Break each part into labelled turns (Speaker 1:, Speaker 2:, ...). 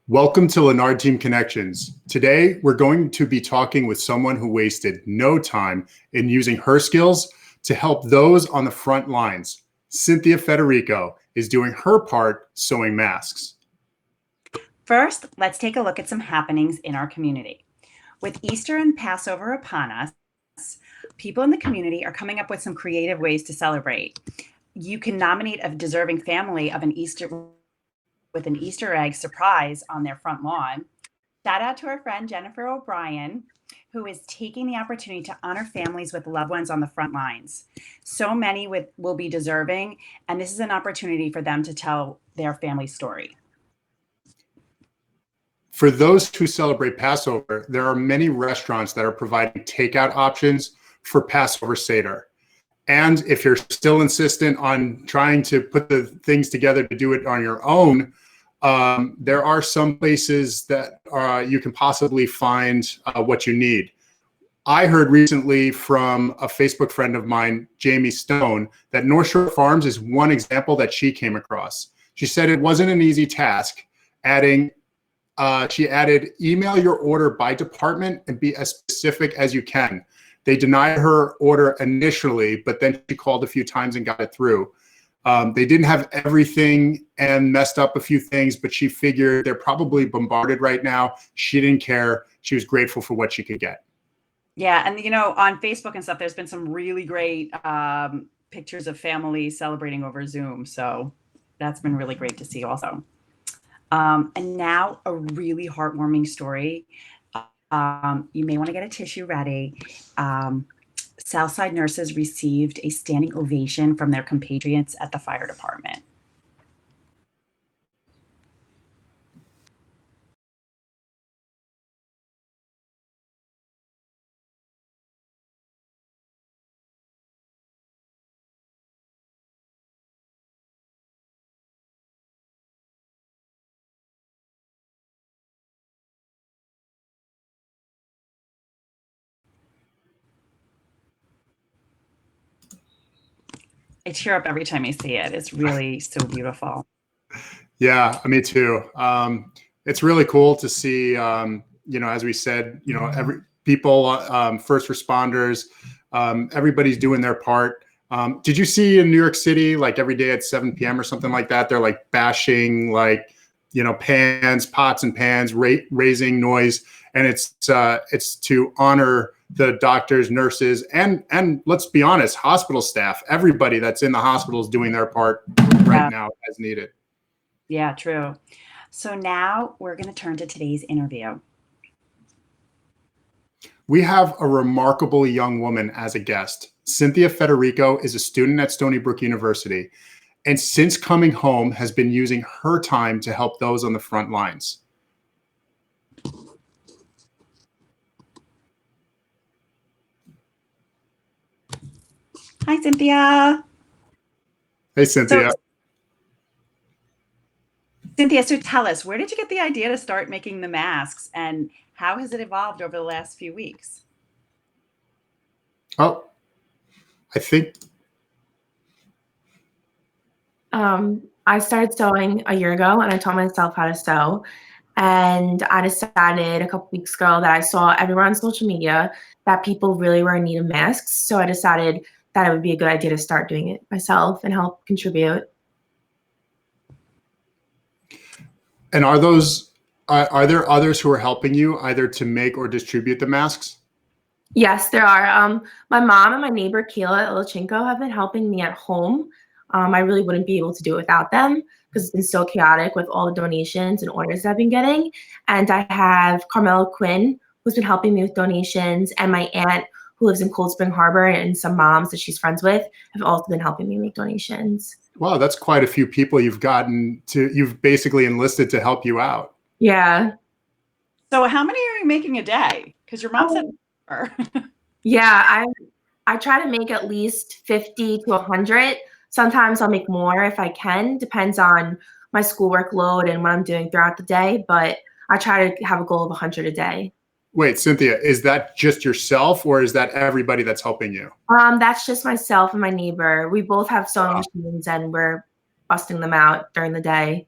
Speaker 1: Welcome to Lenard Team Connections. Today, we're going to be talking with someone who wasted no time in using her skills to help those on the front lines. Cynthia Federico is doing her part sewing masks.
Speaker 2: First, let's take a look at some happenings in our community. With Easter and Passover upon us, people in the community are coming up with some creative ways to celebrate. You can nominate a deserving family of an Easter egg surprise on their front lawn. Shout out to our friend Jennifer O'Brien, who is taking the opportunity to honor families with loved ones on the front lines. So many will be deserving, and this is an opportunity for them to tell their family story.
Speaker 1: For those who celebrate Passover, there are many restaurants that are providing takeout options for Passover Seder. And if you're still insistent on trying to put the things together to do it on your own, there are some places that you can possibly find what you need. I heard recently from a Facebook friend of mine, Jamie Stone, that North Shore Farms is one example that she came across. She said it wasn't an easy task. She added, email your order by department and be as specific as you can. They denied her order initially, but then she called a few times and got it through. They didn't have everything and messed up a few things, but she figured they're probably bombarded right now. She didn't care. She was grateful for what she could get.
Speaker 2: Yeah, and on Facebook and stuff, there's been some really great pictures of families celebrating over Zoom. So that's been really great to see also. And now a really heartwarming story. You may want to get a tissue ready. Southside nurses received a standing ovation from their compatriots at the fire department. I tear up every time I see it. It's really so beautiful.
Speaker 1: Yeah, me too. It's really cool to see, as we said, every people, first responders, everybody's doing their part. Did you see in New York City, like every day at 7 p.m. or something like that, they're like bashing pans, pots and pans, raising noise. And it's to honor the doctors, nurses, and let's be honest, hospital staff, everybody that's in the hospital is doing their part right now as needed.
Speaker 2: Yeah, true. So now we're going to turn to today's interview.
Speaker 1: We have a remarkable young woman as a guest. Cynthia Federico is a student at Stony Brook University, and since coming home has been using her time to help those on the front lines.
Speaker 2: Hi, Cynthia.
Speaker 1: Hey, Cynthia.
Speaker 2: Cynthia, so tell us, where did you get the idea to start making the masks, and how has it evolved over the last few weeks?
Speaker 1: Oh, I think.
Speaker 3: I started sewing a year ago, and I taught myself how to sew. And I decided a couple weeks ago that I saw everywhere on social media that people really were in need of masks. So I decided that it would be a good idea to start doing it myself and help contribute.
Speaker 1: And are there others who are helping you either to make or distribute the masks?
Speaker 3: Yes, there are. My mom and my neighbor, Kayla Ilchenko, have been helping me at home. I really wouldn't be able to do it without them because it's been so chaotic with all the donations and orders I've been getting. And I have Carmela Quinn, who's been helping me with donations, and my aunt, who lives in Cold Spring Harbor, and some moms that she's friends with have also been helping me make donations.
Speaker 1: Wow, that's quite a few people you've basically enlisted to help you out.
Speaker 3: Yeah.
Speaker 2: So how many are you making a day? Because your mom said.
Speaker 3: Yeah, I try to make at least 50 to 100. Sometimes I'll make more if I can. Depends on my schoolwork load and what I'm doing throughout the day. But I try to have a goal of 100 a day.
Speaker 1: Wait, Cynthia, is that just yourself or is that everybody that's helping you?
Speaker 3: That's just myself and my neighbor. We both have sewing machines and we're busting them out during the day.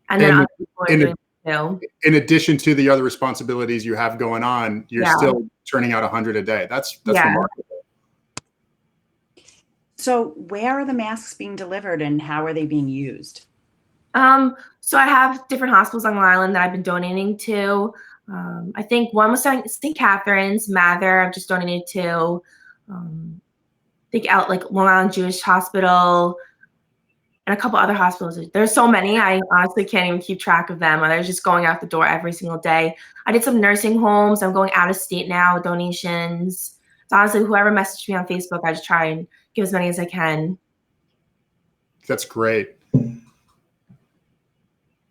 Speaker 3: And then other people are doing too.
Speaker 1: in addition to the other responsibilities you have going on, you're still turning out 100 a day. That's remarkable.
Speaker 2: So where are the masks being delivered and how are they being used?
Speaker 3: So I have different hospitals on Long Island that I've been donating to. I think one was St. Catherine's, Mather, I've just donated to. I think out like Long Island Jewish Hospital and a couple other hospitals. There's so many, I honestly can't even keep track of them. They're just going out the door every single day. I did some nursing homes. I'm going out of state now with donations. So honestly, whoever messaged me on Facebook, I just try and give as many as I can.
Speaker 1: That's great.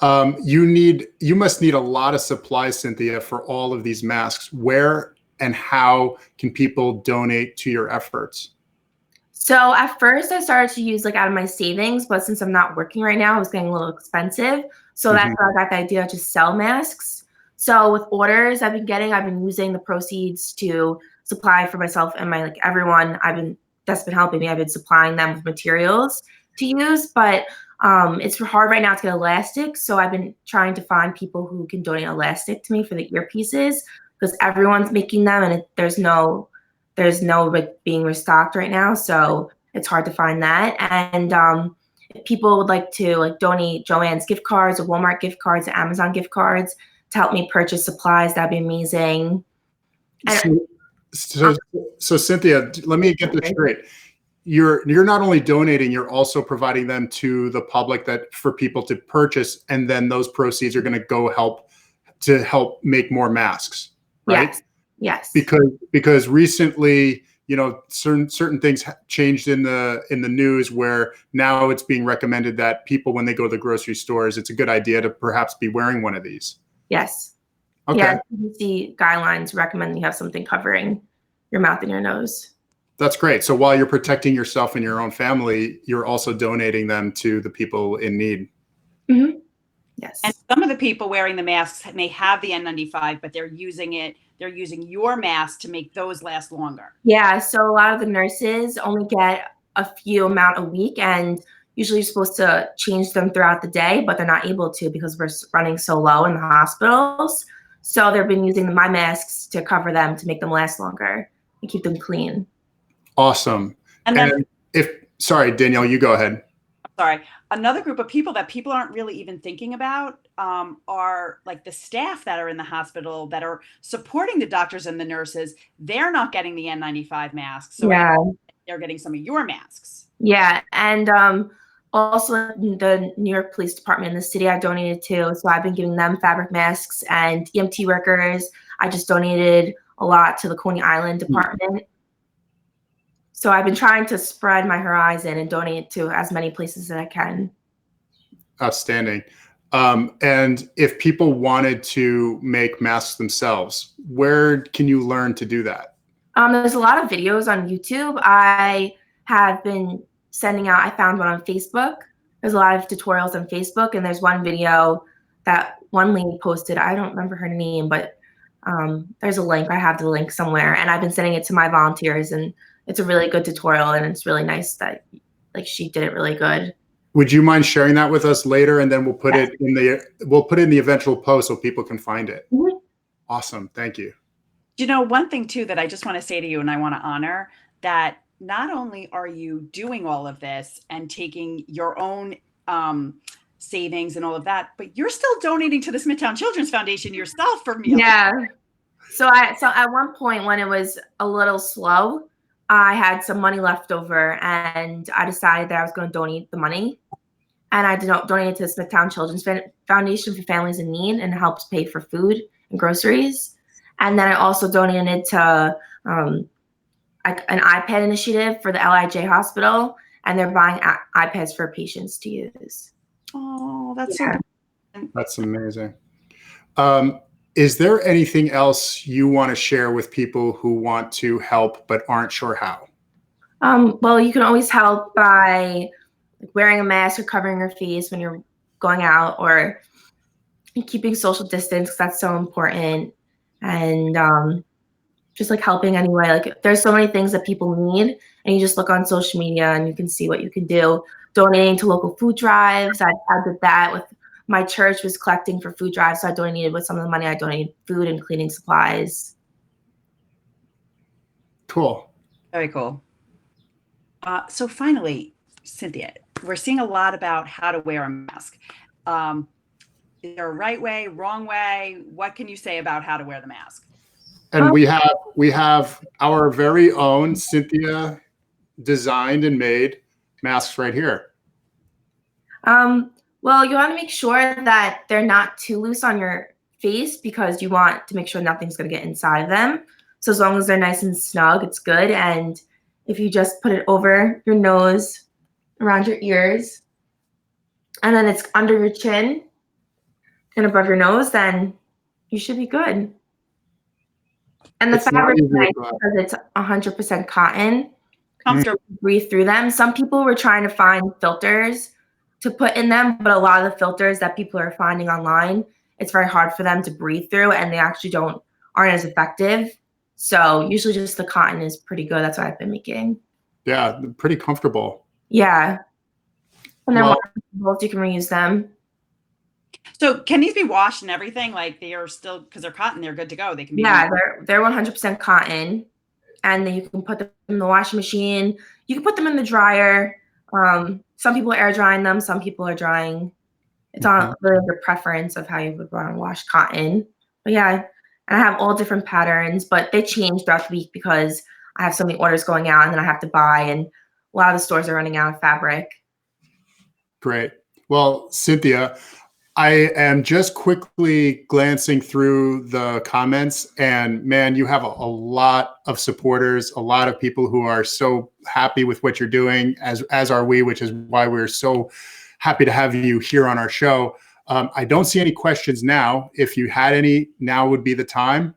Speaker 1: You must need a lot of supplies, Cynthia, for all of these masks. Where and how can people donate to your efforts?
Speaker 3: So at first I started to use like out of my savings, but since I'm not working right now, it was getting a little expensive. So that's where I got the idea to sell masks. So with orders I've been using the proceeds to supply for myself and my everyone that's been helping me. I've been supplying them with materials to use, but it's hard right now to get elastic. So I've been trying to find people who can donate elastic to me for the earpieces because everyone's making them and there's no being restocked right now. So it's hard to find that. And if people would like to donate Joann's gift cards or Walmart gift cards or Amazon gift cards to help me purchase supplies, that'd be amazing.
Speaker 1: So Cynthia, let me get this straight. You're not only donating, you're also providing them to the public for people to purchase, and then those proceeds are going to go help make more masks, right?
Speaker 3: Yes.
Speaker 1: Because recently, certain things changed in the news where now it's being recommended that people, when they go to the grocery stores, it's a good idea to perhaps be wearing one of these.
Speaker 3: Yes.
Speaker 1: Okay.
Speaker 3: Yeah, CDC guidelines recommend you have something covering your mouth and your nose.
Speaker 1: That's great. So while you're protecting yourself and your own family, you're also donating them to the people in need.
Speaker 3: Mm-hmm. Yes.
Speaker 2: And some of the people wearing the masks may have the N95, but they're using your mask to make those last longer.
Speaker 3: Yeah. So a lot of the nurses only get a few amount a week, and usually you're supposed to change them throughout the day, but they're not able to because we're running so low in the hospitals. So they've been using my masks to cover them to make them last longer and keep them clean.
Speaker 1: Awesome. And sorry, Danielle, you go ahead.
Speaker 2: Sorry. Another group of people that people aren't really even thinking about are like the staff that are in the hospital that are supporting the doctors and the nurses. They're not getting the N95 masks. So they're getting some of your masks.
Speaker 3: Yeah. And also the New York Police Department in the city I've donated to. So I've been giving them fabric masks, and EMT workers. I just donated a lot to the Coney Island Department. So I've been trying to spread my horizon and donate to as many places as I can.
Speaker 1: Outstanding. And if people wanted to make masks themselves, where can you learn to do that?
Speaker 3: There's a lot of videos on YouTube. I have been sending out, I found one on Facebook. There's a lot of tutorials on Facebook, and there's one video that one lady posted. I don't remember her name, but there's a link. I have the link somewhere, and I've been sending it to my volunteers, and it's a really good tutorial, and it's really nice that she did it really good.
Speaker 1: Would you mind sharing that with us later, and then we'll put it in the eventual post so people can find it.
Speaker 3: Mm-hmm.
Speaker 1: Awesome. Thank you.
Speaker 2: One thing too that I just want to say to you, and I want to honor, that not only are you doing all of this and taking your own savings and all of that, but you're still donating to the Smithtown Children's Foundation yourself for meals.
Speaker 3: Yeah. So at one point when it was a little slow, I had some money left over, and I decided that I was going to donate the money. And I donated to the Smithtown Children's Foundation for families in need, and it helps pay for food and groceries. And then I also donated to an iPad initiative for the LIJ hospital, and they're buying iPads for patients to use.
Speaker 2: Oh, that's
Speaker 1: That's amazing. Is there anything else you want to share with people who want to help but aren't sure how?
Speaker 3: Well, you can always help by wearing a mask or covering your face when you're going out, or keeping social distance, because that's so important. And just helping anyway. There's so many things that people need, and you just look on social media and you can see what you can do. Donating to local food drives. I did that with my church was collecting for food drives, so I donated with some of the money. I donated food and cleaning supplies.
Speaker 1: Cool.
Speaker 2: Very cool. So finally, Cynthia, we're seeing a lot about how to wear a mask. Is there a right way, wrong way? What can you say about how to wear the mask?
Speaker 1: And we have our very own Cynthia designed and made masks right here.
Speaker 3: Well, you want to make sure that they're not too loose on your face because you want to make sure nothing's going to get inside of them. So as long as they're nice and snug, it's good. And if you just put it over your nose, around your ears, and then it's under your chin and above your nose, then you should be good. And the fabric is nice because it's 100% cotton. Comfortable to breathe through them. Some people were trying to find filters to put in them, but a lot of the filters that people are finding online, it's very hard for them to breathe through, and they actually aren't as effective. So usually just the cotton is pretty good. That's what I've been making.
Speaker 1: Yeah, pretty comfortable.
Speaker 3: Yeah. And then waterproof, you can reuse them.
Speaker 2: So can these be washed and everything? Like they are still, because they're cotton, they're good to go. They can be.
Speaker 3: Yeah, they're 100% cotton, and then you can put them in the washing machine. You can put them in the dryer. Some people are air drying them. Some people are drying. It's on really your preference of how you would want to wash cotton. But yeah, and I have all different patterns, but they change throughout the week because I have so many orders going out, and then I have to buy, and a lot of the stores are running out of fabric.
Speaker 1: Great. Well, Cynthia, I am just quickly glancing through the comments, and man, you have a lot of supporters, a lot of people who are so happy with what you're doing, as are we, which is why we're so happy to have you here on our show. I don't see any questions now. If you had any, now would be the time.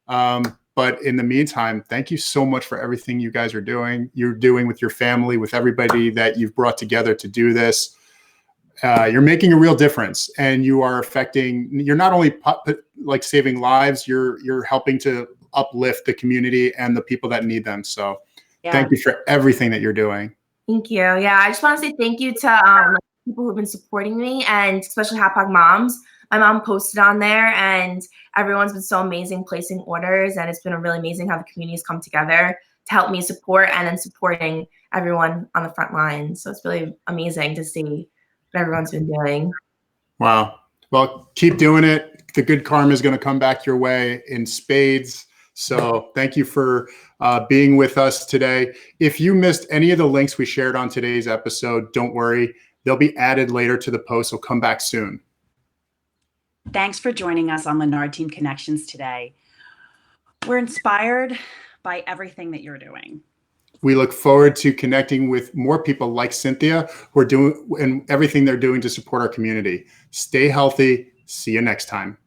Speaker 1: But in the meantime, thank you so much for everything you guys are doing. You're doing with your family, with everybody that you've brought together to do this. You're making a real difference, and you are affecting. You're not only like saving lives. You're helping to uplift the community and the people that need them. So, thank you for everything that you're doing.
Speaker 3: Thank you. Yeah, I just want to say thank you to people who've been supporting me, and especially Hot Dog Moms. My mom posted on there, and everyone's been so amazing placing orders, and it's been really amazing how the community's come together to help me support, and then supporting everyone on the front lines. So it's really amazing to see what everyone's been doing.
Speaker 1: Wow. Well, keep doing it. The good karma is going to come back your way in spades. So thank you for being with us today. If you missed any of the links we shared on today's episode, don't worry. They'll be added later to the post. So come back soon.
Speaker 2: Thanks for joining us on Lenard Team Connections today. We're inspired by everything that you're doing.
Speaker 1: We look forward to connecting with more people like Cynthia who are doing and everything they're doing to support our community. Stay healthy. See you next time.